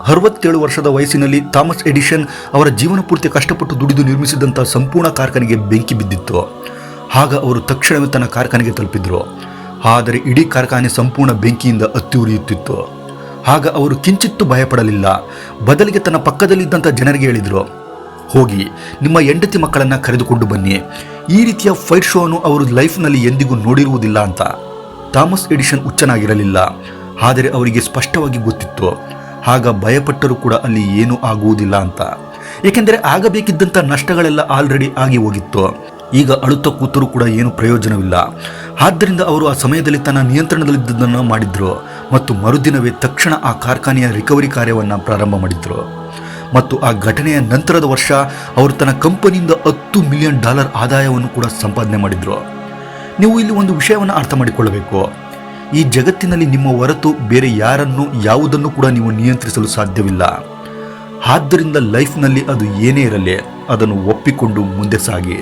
67 ವರ್ಷದ ವಯಸ್ಸಿನಲ್ಲಿ Thomas Edison ಅವರ ಜೀವನ ಪೂರ್ತಿ ಕಷ್ಟಪಟ್ಟು ದುಡಿದು ನಿರ್ಮಿಸಿದಂಥ ಸಂಪೂರ್ಣ ಕಾರ್ಖಾನೆಗೆ ಬೆಂಕಿ ಬಿದ್ದಿತ್ತು. ಆಗ ಅವರು ತಕ್ಷಣವೇ ತನ್ನ ಕಾರ್ಖಾನೆಗೆ ತಲುಪಿದ್ರು. ಆದರೆ ಇಡೀ ಕಾರ್ಖಾನೆ ಸಂಪೂರ್ಣ ಬೆಂಕಿಯಿಂದ ಹತ್ತಿ ಉರಿಯುತ್ತಿತ್ತು. ಆಗ ಅವರು ಕಿಂಚಿತ್ತೂ ಭಯಪಡಲಿಲ್ಲ. ಬದಲಿಗೆ ತನ್ನ ಪಕ್ಕದಲ್ಲಿದ್ದಂಥ ಜನರಿಗೆ ಹೇಳಿದರು, ಹೋಗಿ ನಿಮ್ಮ ಹೆಂಡತಿ ಮಕ್ಕಳನ್ನು ಕರೆದುಕೊಂಡು ಬನ್ನಿ. ಈ ರೀತಿಯ ಫೈರ್ ಶೋವನ್ನು ಅವರು ಲೈಫ್ನಲ್ಲಿ ಎಂದಿಗೂ ನೋಡಿರುವುದಿಲ್ಲ ಅಂತ. ಥಾಮಸ್ ಎಡಿಸನ್ ಹುಚ್ಚನಾಗಿರಲಿಲ್ಲ, ಆದರೆ ಅವರಿಗೆ ಸ್ಪಷ್ಟವಾಗಿ ಗೊತ್ತಿತ್ತು. ಆಗ ಭಯಪಟ್ಟರೂ ಕೂಡ ಅಲ್ಲಿ ಏನೂ ಆಗುವುದಿಲ್ಲ ಅಂತ. ಏಕೆಂದರೆ ಆಗಬೇಕಿದ್ದಂಥ ನಷ್ಟಗಳೆಲ್ಲ ಆಲ್ರೆಡಿ ಆಗಿ ಹೋಗಿತ್ತು. ಈಗ ಅಳುತ್ತಾ ಕೂತರೂ ಕೂಡ ಏನು ಪ್ರಯೋಜನವಿಲ್ಲ. ಆದ್ದರಿಂದ ಅವರು ಆ ಸಮಯದಲ್ಲಿ ತನ್ನ ನಿಯಂತ್ರಣದಲ್ಲಿದ್ದದನ್ನು ಮಾಡಿದ್ರು ಮತ್ತು ಮರುದಿನವೇ ತಕ್ಷಣ ಆ ಕಾರ್ಖಾನೆಯ ರಿಕವರಿ ಕಾರ್ಯವನ್ನು ಪ್ರಾರಂಭ ಮಾಡಿದ್ರು. ಮತ್ತು ಆ ಘಟನೆಯ ನಂತರದ ವರ್ಷ ಅವರು ತನ್ನ ಕಂಪನಿಯಿಂದ $10 ಮಿಲಿಯನ್ ಆದಾಯವನ್ನು ಕೂಡ ಸಂಪಾದನೆ ಮಾಡಿದ್ರು. ನೀವು ಇಲ್ಲಿ ಒಂದು ವಿಷಯವನ್ನು ಅರ್ಥ ಮಾಡಿಕೊಳ್ಳಬೇಕು. ಈ ಜಗತ್ತಿನಲ್ಲಿ ನಿಮ್ಮ ಹೊರತು ಬೇರೆ ಯಾರನ್ನು ಯಾವುದನ್ನು ಕೂಡ ನೀವು ನಿಯಂತ್ರಿಸಲು ಸಾಧ್ಯವಿಲ್ಲ. ಆದ್ದರಿಂದ ಲೈಫ್ನಲ್ಲಿ ಅದು ಏನೇ ಇರಲಿ ಅದನ್ನು ಒಪ್ಪಿಕೊಂಡು ಮುಂದೆ ಸಾಗಿ.